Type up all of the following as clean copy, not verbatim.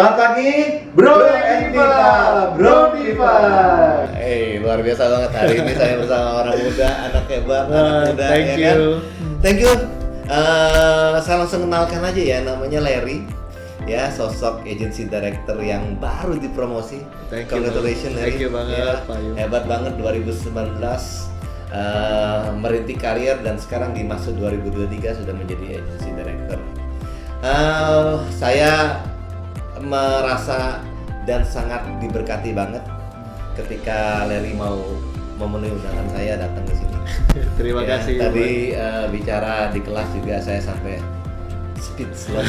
Selamat pagi, Bro and Diva, Bro Diva. Luar biasa banget hari ini saya bersama orang muda, anak hebat, anak muda. Thank ya you. Kan? Thank you. Saya langsung kenalkan aja ya, namanya Larry. Ya, sosok agency director yang baru dipromosi. Thank you. Congratulations Larry. Thank you banget, Ya, Pak Yu. hebat banget 2019 merintis karir dan sekarang di masuk 2023 sudah menjadi agency director. Saya merasa dan sangat diberkati banget ketika Larry mau memenuhi undangan saya datang ke sini. Terima Ya, kasih. Tadi bicara di kelas juga saya sampai speechless, luar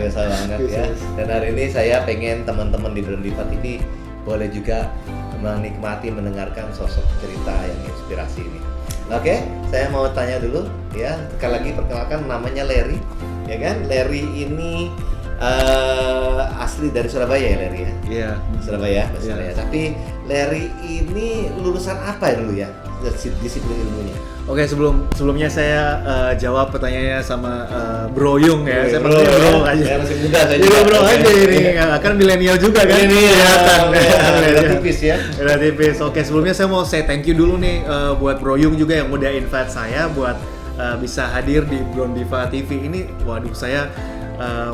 biasa banget ya. Dan hari ini saya pengen teman-teman di Bro Diva TV boleh juga menikmati mendengarkan sosok cerita yang inspirasi ini. Oke, saya mau tanya dulu ya. Sekali lagi perkenalkan, namanya Larry, ya kan? Larry ini asli dari Surabaya ya Larry ya? Iya. Surabaya, Iya. ya. Tapi Larry ini lulusan apa ya dulu ya? Disiplin ilmunya. Oke, sebelumnya saya jawab pertanyaannya sama Bro Yung ya. Saya Bro, panggilnya Bro aja. Ya, masih muda saya Jadi juga. Bro Oke. aja ini, kan milenial juga kan? Kelihatan. Beda tipis ya. Beda tipis. Oke, sebelumnya saya mau say thank you dulu nih buat Bro Yung juga yang udah invite saya buat bisa hadir di Bro Diva TV ini. Waduh, saya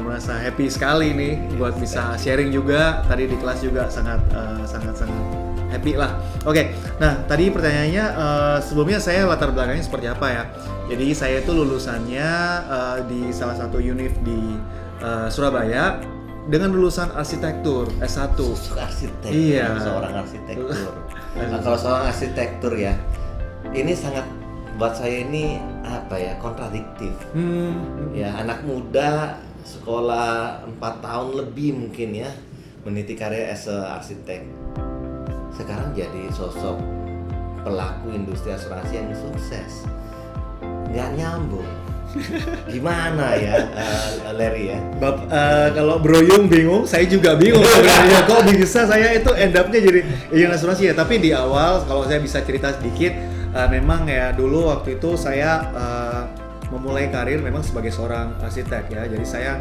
merasa happy sekali nih buat bisa sharing juga. Tadi di kelas juga sangat happy lah. Oke, nah tadi pertanyaannya sebelumnya saya latar belakangnya seperti apa ya? Jadi saya itu lulusannya di salah satu univ di Surabaya dengan lulusan arsitektur S1. Arsitek. Iya. Seorang arsitektur. Nah, kalau seorang arsitektur ya, ini sangat buat saya ini apa ya, kontradiktif. Ya, anak muda sekolah 4 tahun lebih mungkin ya, meniti karir as a arsitek. Sekarang jadi sosok pelaku industri asuransi yang sukses. Nggak nyambung. Gimana ya Larry ya? Kalau Bro Yung bingung, saya juga bingung sebenarnya. Kok bisa saya itu end up-nya jadi agent asuransi ya? Tapi di awal kalau saya bisa cerita sedikit, memang ya dulu waktu itu saya memulai karir memang sebagai seorang arsitek ya. Jadi saya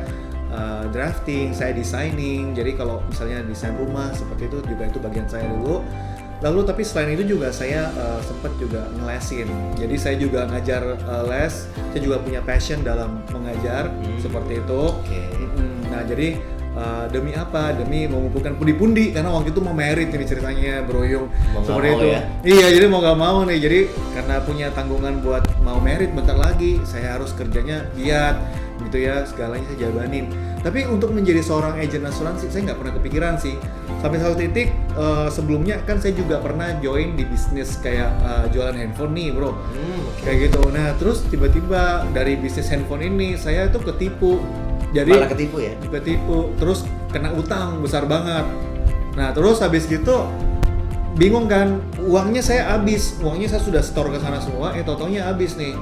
drafting, saya designing. Jadi kalau misalnya desain rumah seperti itu juga itu bagian saya dulu. Lalu tapi selain itu juga saya sempat juga ngelesin. Jadi saya juga ngajar les. Saya juga punya passion dalam mengajar seperti itu. Nah jadi demi apa? Demi mengumpulkan pundi-pundi karena waktu itu mau merit ini ceritanya Bro Yung. Seperti itu. Ya? Iya, jadi mau gak mau nih. Jadi karena punya tanggungan buat mau merit bentar lagi, saya harus kerjanya giat gitu ya, segalanya saya jabanin. Tapi untuk menjadi seorang agen asuransi saya nggak pernah kepikiran sih. Sampai satu titik sebelumnya kan saya juga pernah join di bisnis kayak jualan handphone nih bro. Kayak gitu. Nah terus tiba-tiba dari bisnis handphone ini saya tuh ketipu. Jadi Malah ketipu ya? Ketipu, terus kena utang besar banget. Nah terus habis gitu bingung kan, uangnya saya habis, uangnya saya sudah store ke sana semua, totalnya habis nih.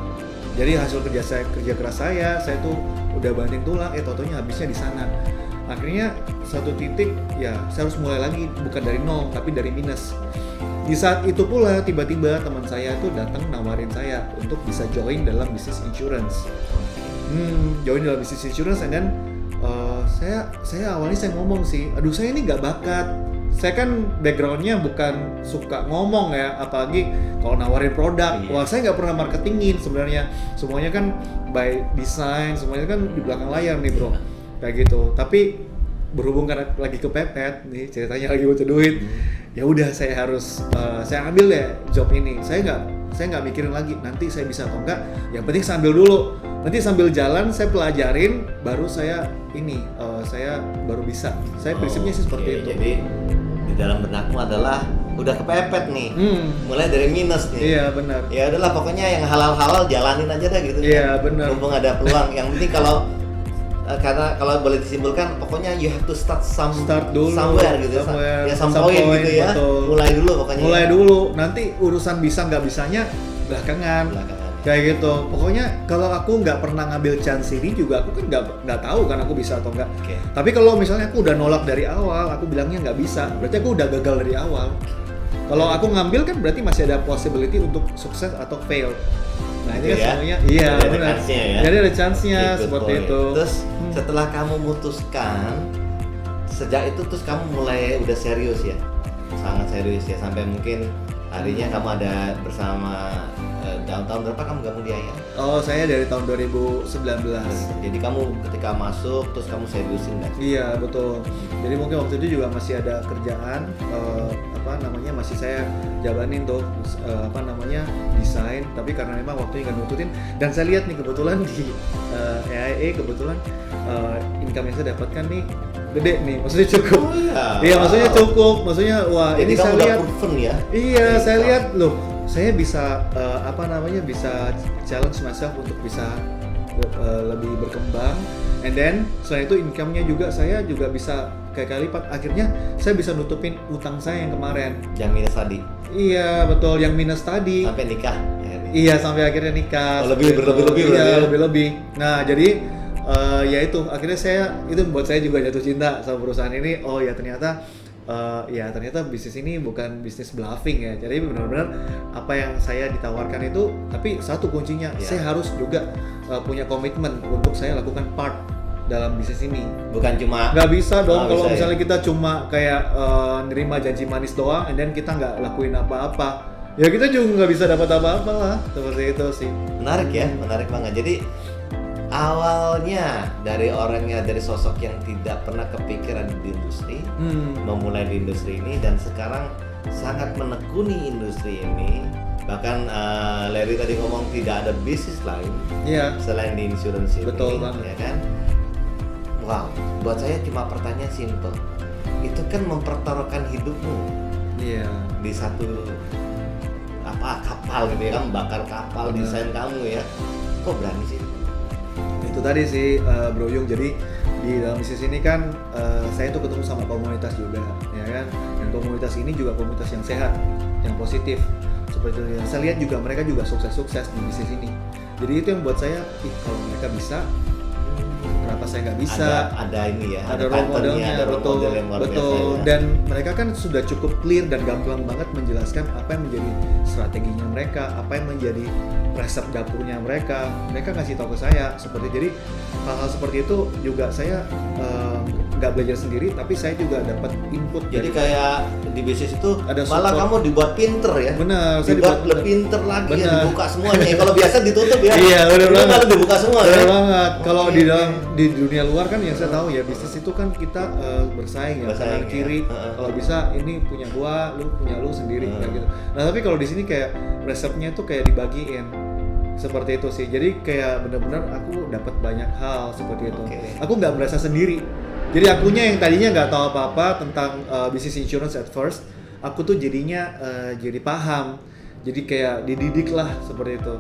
Jadi hasil kerja keras saya tuh udah banting tulang, totalnya habisnya di sana. Akhirnya satu titik ya saya harus mulai lagi, bukan dari nol tapi dari minus. Di saat itu pula tiba-tiba teman saya tuh datang nawarin saya untuk bisa join dalam bisnis insurance. Join dalam bisnis insurance dan saya awalnya saya ngomong sih, aduh saya ini nggak bakat. Saya kan backgroundnya bukan suka ngomong ya, apalagi kalau nawarin produk. Wah saya nggak pernah marketingin sebenarnya. Semuanya kan by design, semuanya kan di belakang layar nih bro, kayak gitu. Tapi berhubung karena lagi kepepet nih ceritanya lagi butuh duit, ya udah saya harus saya ambil ya job ini. Saya nggak mikirin lagi nanti saya bisa atau enggak. Yang penting saya ambil dulu. Nanti sambil jalan saya pelajarin, baru saya saya baru bisa. Saya prinsipnya sih seperti itu. Jadi di dalam benakmu adalah udah kepepet nih, mulai dari minus nih. Iya benar. Ya udahlah pokoknya yang halal-halal jalanin aja deh gitu. Iya benar. Mumpung ada peluang. Yang penting karena kalau boleh disimpulkan, pokoknya you have to start dulu somewhere gitu. Ya some point gitu ya. Betul. Mulai dulu pokoknya. Mulai dulu. Nanti urusan bisa nggak bisanya belakangan. Kayak gitu. Pokoknya kalau aku nggak pernah ngambil chance ini juga aku kan nggak tahu kan aku bisa atau nggak. Tapi kalau misalnya aku udah nolak dari awal, aku bilangnya nggak bisa, berarti aku udah gagal dari awal. Kalau aku ngambil kan berarti masih ada possibility untuk sukses atau fail. Nah ini kan semuanya iya benar. Jadi ada chance-nya seperti itu. Terus setelah kamu memutuskan sejak itu terus kamu mulai udah serius ya, sangat serius ya, sampai mungkin harinya kamu ada bersama tahun berapa kamu gabung di Ayah? Oh, saya dari tahun 2019. Jadi kamu ketika masuk terus kamu seriusin kan? Iya, betul. Jadi mungkin waktu itu juga masih ada kerjaan masih saya jalanin tuh desain, tapi karena memang waktunya nggak nututin, dan saya lihat nih kebetulan di AIA kebetulan income yang saya dapatkan nih gede nih, maksudnya cukup. Oh, iya. Iya, maksudnya cukup, maksudnya wah. Jadi ini kamu saya udah lihat proven ya? Iya, saya lihat loh, saya bisa bisa challenge myself untuk bisa lebih berkembang, and then selain itu income-nya juga saya juga bisa kayak kali lipat. Akhirnya saya bisa nutupin utang saya yang kemarin. Yang minus tadi? Iya, betul, yang minus tadi. Sampai nikah? Iya, sampai akhirnya nikah. Oh, berlebih-lebih iya, ya? lebih-lebih. Nah, jadi ya itu, akhirnya itu membuat saya juga jatuh cinta sama perusahaan ini. Oh ya, ternyata bisnis ini bukan bisnis bluffing ya. Jadi benar-benar apa yang saya ditawarkan itu, tapi satu kuncinya, saya harus juga punya komitmen untuk saya lakukan part dalam bisnis ini. Bukan cuma nggak bisa dong kalau bisa, misalnya kita cuma kayak nerima janji manis doang, and then kita nggak lakuin apa-apa, ya kita juga nggak bisa dapat apa-apa lah, seperti itu sih. Menarik ya, menarik banget. Jadi awalnya dari sosok yang tidak pernah kepikiran di industri, memulai di industri ini, dan sekarang sangat menekuni industri ini. Bahkan Larry tadi ngomong tidak ada bisnis lain selain di insurance ini. Betul banget. Ya kan? Wow, buat saya cuma pertanyaan simple. Itu kan mempertaruhkan hidupmu. Iya. Di satu kapal gitu ya, kan bakar kapal. Benar. Desain kamu ya. Kok berani sih? Itu tadi sih Bro Yung. Jadi di dalam bisnis ini kan saya tuh ketemu sama komunitas juga, ya kan. Dan komunitas ini juga komunitas yang sehat, yang positif. Seperti itu. Saya lihat juga mereka juga sukses-sukses di bisnis ini. Jadi itu yang buat saya, kalau mereka bisa, kenapa saya nggak bisa? Ada ini ya, ada role modelnya, betul. Ya. Dan mereka kan sudah cukup clear dan gamblang banget menjelaskan apa yang menjadi strateginya mereka, apa yang menjadi resep dapurnya mereka ngasih tahu ke saya. Jadi hal-hal seperti itu juga saya nggak belajar sendiri, tapi saya juga dapat input. Jadi kayak di bisnis itu ada malah kamu dibuat pinter ya. Benar, saya dibuat lebih pinter lagi ya, dibuka semuanya. Kalau biasa ditutup ya. Iya, benar banget. Kalau dibuka semua benar ya. banget. Kalau di dunia luar kan yang saya tahu ya, bisnis itu kan kita bersaing ya, kanan kiri. Kalau bisa ini punya gua, lu punya lu sendiri kayak gitu. Nah, tapi kalau di sini kayak resepnya tuh kayak dibagiin. Seperti itu sih. Jadi kayak benar-benar aku dapat banyak hal seperti itu. Aku nggak merasa sendiri. Jadi akunya yang tadinya nggak tahu apa-apa tentang bisnis insurance at first, aku tuh jadinya jadi paham. Jadi kayak dididik lah seperti itu.